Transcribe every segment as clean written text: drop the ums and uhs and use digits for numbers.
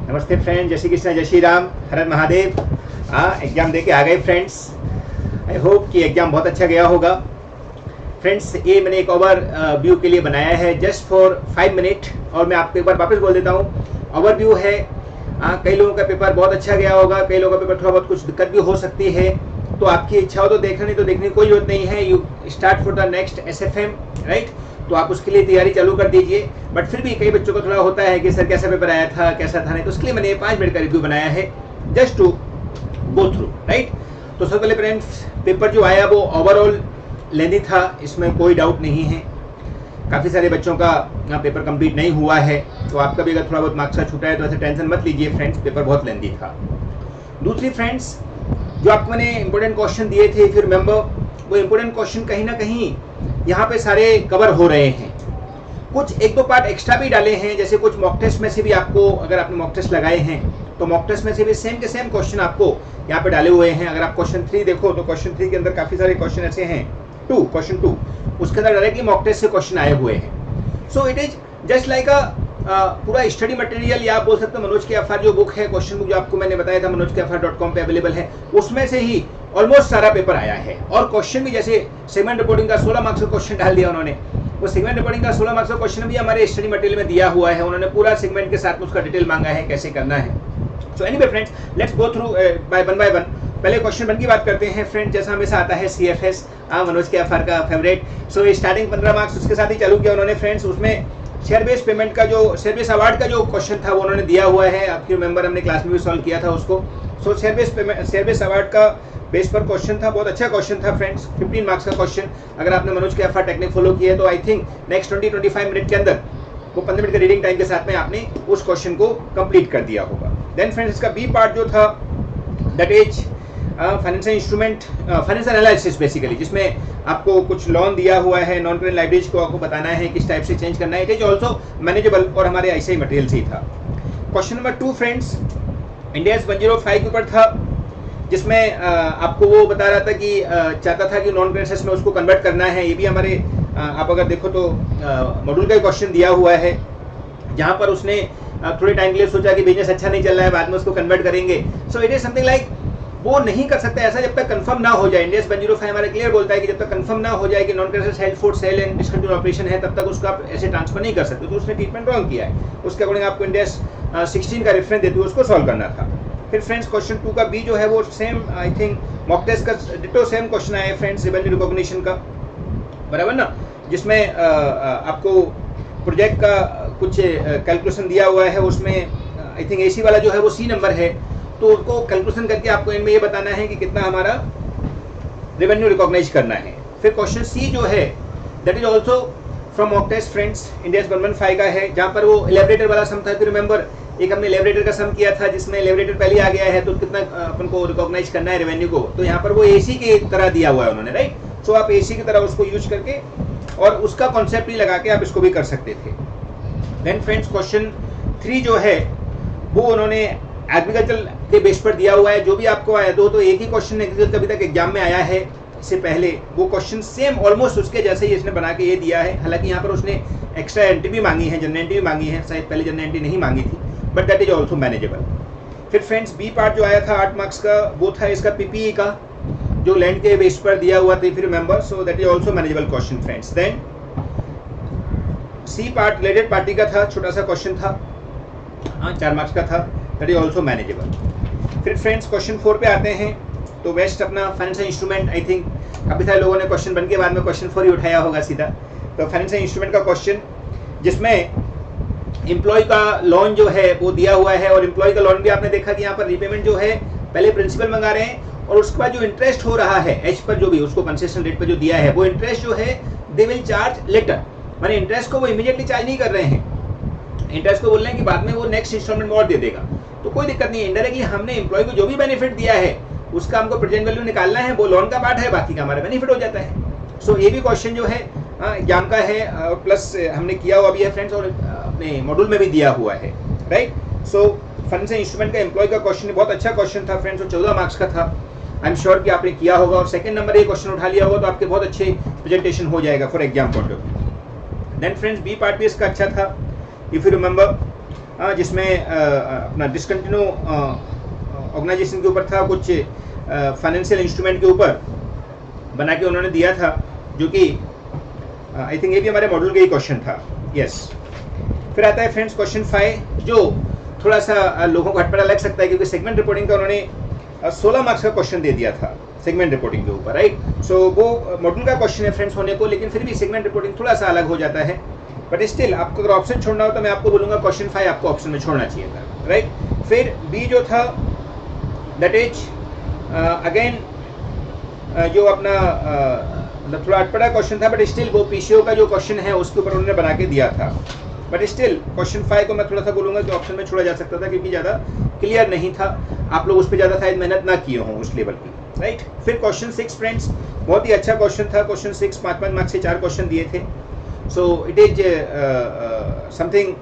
नमस्ते फ्रेंड्स, जय श्री कृष्ण, जय श्री राम, हर हर महादेव। एग्जाम दे के आ गए फ्रेंड्स। आई होप कि एग्जाम बहुत अच्छा गया होगा फ्रेंड्स। ये मैंने एक ओवर व्यू के लिए बनाया है जस्ट फॉर 5 मिनट, और मैं आपको एक बार वापस बोल देता हूँ। ओवर व्यू है। कई लोगों का पेपर बहुत अच्छा गया होगा, कई लोगों का पेपर थोड़ा बहुत कुछ दिक्कत भी हो सकती है। तो आपकी इच्छा हो तो देखना, नहीं तो देखने की कोई जरूरत नहीं है। You start for the next SFM, right. तो आप उसके लिए तैयारी चालू कर दीजिए। बट फिर भी कई बच्चों को थोड़ा होता है कि सर कैसा पेपर आया था, कैसा था नहीं, तो उसके लिए मैंने 5 मिनट का रिव्यू बनाया है just to go through, right. तो सबसे पहले फ्रेंड्स, पेपर जो आया वो ओवरऑल लेंदी था, इसमें कोई डाउट नहीं है। काफ़ी सारे बच्चों का पेपर कंप्लीट नहीं हुआ है, तो आपका भी अगर थोड़ा बहुत मार्क्स का छूटा है तो ऐसे टेंशन मत लीजिए फ्रेंड्स, पेपर बहुत लेंदी था। दूसरी फ्रेंड्स, जो आपको मैंने इंपॉर्टेंट क्वेश्चन दिए थे, फिर रिमेंबर, वो इंपॉर्टेंट क्वेश्चन कहीं ना कहीं यहाँ पे सारे कवर हो रहे हैं। कुछ 1-2 पार्ट एक्स्ट्रा भी डाले हैं, जैसे कुछ मॉक टेस्ट में से भी आपको, अगर आपने मॉक टेस्ट लगाए हैं तो मॉक टेस्ट में से भी सेम के सेम क्वेश्चन आपको यहाँ पे डाले हुए हैं। अगर आप क्वेश्चन 3 देखो तो क्वेश्चन 3 के अंदर काफ़ी सारे क्वेश्चन ऐसे हैं, क्वेश्चन 2 उसके अंदर डायरेक्टली मॉक टेस्ट से क्वेश्चन आए हुए हैं। So it is just like पूरा स्टडी मटेरियल, या आप बोल सकते हो मनोज के एफआर जो बुक है, क्वेश्चन बुक जो आपको मैंने बताया था manojkefr.com पे अवेलेबल है, उसमें से ही ऑलमोस्ट सारा पेपर आया है। और क्वेश्चन भी जैसे सेगमेंट रिपोर्टिंग का 16 मार्क्स का क्वेश्चन डाल दिया उन्होंने, वो सेगमेंट रिपोर्टिंग का 16 मार्क्स का क्वेश्चन भी हमारे स्टडी मटेरियल में दिया हुआ है। उन्होंने पूरा सेगमेंट के साथ उसका डिटेल मांगा है कैसे करना है। So anyway friends, let's go through by one. पहले क्वेश्चन 1 की बात करते हैं फ्रेंड्स। जैसा हमेशा आता है CFS, मनोज के एफआर का फेवरेट। सो स्टार्टिंग 15 मार्क्स उसके साथ ही चालू किया उन्होंने फ्रेंड्स। उसमें शेयर बेस पेमेंट का, जो शेयर बेस अवार्ड का जो क्वेश्चन था वो उन्होंने दिया हुआ है। आपके मेंबर हमने क्लास में भी सॉल्व किया था उसको। सो शेयर बेस अवार्ड का बेस पर क्वेश्चन था, बहुत अच्छा क्वेश्चन था फ्रेंड्स। 15 मार्क्स का क्वेश्चन। अगर आपने मनोज के एफआर टेक्निक फॉलो की है तो आई थिंक नेक्स्ट 20-25 मिनट के अंदर, वो 15 मिनट के रीडिंग टाइम के साथ में आपने उस क्वेश्चन को कंप्लीट कर दिया होगा। देन फ्रेंड्स, इसका बी पार्ट जो था that is financial instrument, financial analysis basically, जिसमें आपको कुछ लोन दिया हुआ है, नॉन करेंट लाइब्रेरीज को आपको बताना है किस टाइप से चेंज करना है। इट इज ऑल्सो मैनेजेबल, और हमारे ऐसे ही मटेरियल से ही था। क्वेश्चन नंबर 2 फ्रेंड्स, इंडियाज 105 के ऊपर था, जिसमें आपको वो बता रहा था कि चाहता था कि नॉन करेंट में उसको कन्वर्ट करना है। ये भी हमारे आप अगर देखो तो मॉड्यूल का क्वेश्चन दिया हुआ है, जहाँ पर उसने थोड़े टाइम के लिए सोचा कि बिजनेस अच्छा नहीं चल रहा है, बाद में उसको कन्वर्ट करेंगे। So it is something like, वो नहीं कर सकता ऐसा जब तक कंफर्म ना हो जाए। इंडियस 105 हमारा क्लियर बोलता है कि जब तक कंफर्म ना हो जाए कि non current held for sale and discontinue operation है, तब तक उसको आप ऐसे ट्रांसफर नहीं कर सकते। तो उसने ट्रीटमेंट रॉन्ग किया है। उसके अकॉर्डिंग आपको इंडियस 16 का रेफरेंस देते हुए उसको सॉल्व करना था। फिर फ्रेंड्स, क्वेश्चन 2 का बी जो है वो same, I think mock test का डिटो सेम क्वेश्चन आया है फ्रेंड्स, रेवेन्यू रिकॉग्निशन का, बराबर ना, जिसमें आपको प्रोजेक्ट का कुछ कैलकुलेशन दिया हुआ है। उसमें आई थिंक AC वाला जो है वो C नंबर है, तो उसको कैलकुलेशन करके आपको एंड में ये बताना है कि कितना हमारा रेवेन्यू रिकॉग्नाइज करना है। फिर क्वेश्चन C जो है that is also from mock test friends, Ind AS 115 का है, जहाँ पर वो एलेबरेटर वाला सम था। फिर रिमेंबर, एक हमने एलेबरेटर का सम किया था जिसमें एलेबरेटर पहले आ गया है, तो कितना अपन को रिकॉग्नाइज करना है रेवेन्यू को। तो यहाँ पर वो AC की तरह दिया हुआ है उन्होंने, राइट। सो आप AC की तरह उसको यूज करके और उसका कॉन्सेप्ट ही लगा के आप इसको भी कर सकते थे। देन फ्रेंड्स, क्वेश्चन 3 जो है वो उन्होंने एग्रीकल्चर के बेस पर दिया हुआ है। जो भी आपको आया, तो एक ही क्वेश्चन एग्रीकल्चर अभी तक एग्जाम में आया है इससे पहले, वो क्वेश्चन सेम ऑलमोस्ट उसके जैसे ही इसने बना के ये दिया है। हालांकि यहाँ पर उसने एक्स्ट्रा एंट्री भी मांगी है, जनरल एंट्री भी मांगी है, शायद पहले जनरल एंट्री नहीं मांगी थी, but that is also manageable. फिर फ्रेंड्स, बी पार्ट जो आया था 8 मार्क्स का, वो था इसका PPE का, जो लैंड के बेस पर दिया हुआ था, फिर remember. So that is also manageable question friends. Then C part related party का था, छोटा सा क्वेश्चन था, 4 मार्क्स का था, दैट इज ऑल्सो मैनेजेबल। फिर फ्रेंड्स, क्वेश्चन 4 पे आते हैं। तो वेस्ट अपना फाइनेंशियल इंस्ट्रूमेंट, आई थिंक काफ़ी सारे लोगों ने क्वेश्चन 1 के बाद में क्वेश्चन 4 ही उठाया होगा सीधा। तो फाइनेंशियल इंस्ट्रूमेंट का क्वेश्चन, जिसमें एम्प्लॉय का लोन जो है वो दिया हुआ है, और एम्प्लॉय का लोन भी आपने देखा कि यहाँ पर रीपेमेंट जो है पहले प्रिंसिपल मंगा रहे हैं, और उसके बाद जो इंटरेस्ट हो रहा है H पर, जो भी उसको कंसेशन रेट पर जो दिया है, वो इंटरेस्ट जो है दे विल चार्ज लेटर, माने इंटरेस्ट को वो इमीडिएटली चार्ज नहीं कर रहे हैं। इंटरेस्ट को बोल रहे हैं कि बाद में वो नेक्स्ट इंस्टॉलमेंट में और दे देगा। तो कोई दिक्कत नहीं है, इनडायरेक्टली हमने एम्प्लॉय को जो भी बेनिफिट दिया है उसका हमको प्रेजेंट वैल्यू निकालना है, वो लोन का पार्ट है, बाकी का हमारा बेनिफिट हो जाता है। सो ये भी क्वेश्चन जो है एग्जाम का है, प्लस हमने किया हुआ भी है फ्रेंड्स, और अपने मॉड्यूल में भी दिया हुआ है, राइट। सो फाइनेंशियल इंस्ट्रूमेंट का एम्प्लॉय का क्वेश्चन बहुत अच्छा क्वेश्चन था फ्रेंड्स, और 14 मार्क्स का था। आई एम श्योर कि आपने किया होगा, और सेकंड नंबर ये क्वेश्चन उठा लिया होगा तो आपके बहुत अच्छे प्रेजेंटेशन हो जाएगा for exam point of view. Then friends, B part भी इसका अच्छा था, इफ यू रिमेंबर। जिसमें अपना डिसकंटिन्यू ऑर्गेनाइजेशन के ऊपर था, कुछ फाइनेंशियल इंस्ट्रूमेंट के ऊपर बना के उन्होंने दिया था, जो कि आई थिंक ये भी हमारे मॉड्यूल का ही क्वेश्चन था। यस, फिर आता है फ्रेंड्स क्वेश्चन 5, जो थोड़ा सा लोगों को हटपटा लग सकता है, क्योंकि सेगमेंट रिपोर्टिंग का उन्होंने 16 मार्क्स का क्वेश्चन दे दिया था सेगमेंट रिपोर्टिंग के ऊपर, राइट। सो वो मॉड्यूल का क्वेश्चन है फ्रेंड्स होने को, लेकिन फिर भी सेगमेंट रिपोर्टिंग थोड़ा सा अलग हो जाता है। बट स्टिल आपको अगर ऑप्शन छोड़ना हो तो मैं आपको बोलूँगा क्वेश्चन 5 आपको ऑप्शन में छोड़ना चाहिए था, राइट। फिर बी जो था दैट इज अगेन जो अपना मतलब थोड़ा अटपटा क्वेश्चन था, बट स्टिल वो पीसीओ का जो क्वेश्चन है उसके ऊपर उन्होंने बना के दिया था। बट स्टिल क्वेश्चन 5 को मैं थोड़ा सा बोलूँगा कि ऑप्शन में छोड़ा जा सकता था, क्योंकि ज़्यादा क्लियर नहीं था, आप लोग उस पर ज़्यादा शायद मेहनत ना किए हों उस लेवल की, राइट। फिर क्वेश्चन 6 फ्रेंड्स बहुत ही अच्छा क्वेश्चन था। क्वेश्चन 6 5 मार्क्स से 4 क्वेश्चन दिए थे। So it is something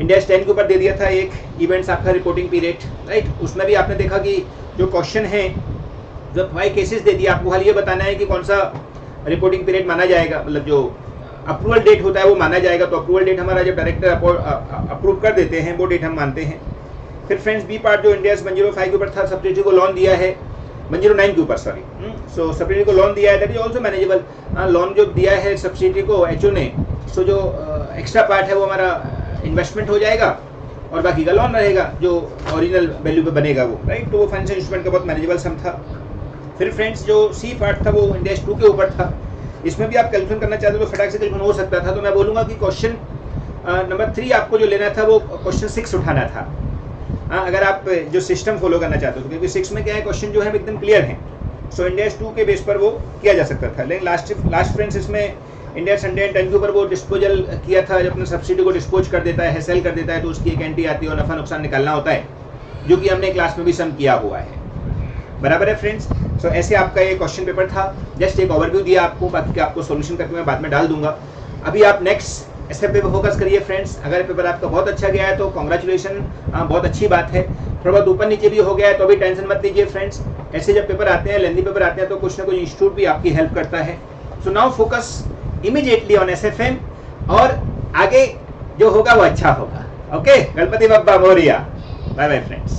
India 10 के ऊपर दे दिया था एक इवेंट्स आपका रिपोर्टिंग पीरियड, राइट। उसमें भी आपने देखा कि जो क्वेश्चन है जब 5 केसेस दे दिए, आपको खाली ये बताना है कि कौन सा रिपोर्टिंग पीरियड माना जाएगा, मतलब जो अप्रूवल डेट होता है वो माना जाएगा। तो अप्रूवल डेट हमारा जब डायरेक्टर अप्रूव कर देते हैं वो डेट हम मानते हैं। फिर फ्रेंड्स बी पार्ट जो इंडिया 105 के ऊपर था, सब्सिडी को लोन दिया है 109 के ऊपर, सॉरी। सो सब्सिडी को लोन दिया है, that is also manageable. Loan जो दिया है सब्सिडी को एचओ ने, सो जो एक्स्ट्रा पार्ट है वो हमारा इन्वेस्टमेंट हो जाएगा और बाकी का लोन रहेगा जो ओरिजिनल वैल्यू पे बनेगा वो, राइट। तो वो फाइनेंशियल इंस्ट्रूमेंट का बहुत मैनेजेबल सम था। फिर फ्रेंड्स जो सी पार्ट था वो इंडिया 2 के ऊपर था। इसमें भी आप कैलकुलेशन करना चाहते हो तो फटाक से कैलकुलेशन हो सकता था। तो मैं बोलूँगा कि क्वेश्चन नंबर 3 आपको जो लेना था वो क्वेश्चन 6 उठाना था, अगर आप जो सिस्टम फॉलो करना चाहते हो, क्योंकि 6 में क्या है क्वेश्चन जो है एकदम क्लियर है। सो इंडिया 2 के बेस पर वो किया जा सकता था। लेकिन लास्ट फ्रेंड्स इसमें इंडिया 110 के ऊपर वो डिस्पोजल किया था, जब अपने सब्सिडी को डिस्पोज कर देता है, सेल कर देता है, तो उसकी एक एंट्री आती है और नफा नुकसान निकालना होता है, जो कि हमने क्लास में भी सम किया हुआ है, बराबर है फ्रेंड्स। सो ऐसे आपका ये क्वेश्चन पेपर था। जस्ट एक ओवरव्यू दिया आपको, बाकी आपको सॉल्यूशन करके मैं बाद में डाल दूंगा। अभी आप नेक्स्ट ऐसे पेपर फोकस करिए फ्रेंड्स। अगर पेपर आपका बहुत अच्छा गया है तो कॉन्ग्रेचुलेशन, बहुत अच्छी बात है। थोड़ा बहुत ऊपर नीचे भी हो गया है तो भी टेंशन मत लीजिए फ्रेंड्स। ऐसे जब पेपर आते हैं, लेंदी पेपर आते हैं, तो कुछ ना कुछ इंस्टीट्यूट भी आपकी हेल्प करता है। So now focus immediately on SFM, और आगे जो होगा वो अच्छा होगा। Okay, Ganpati Bappa Morya. Bye bye friends.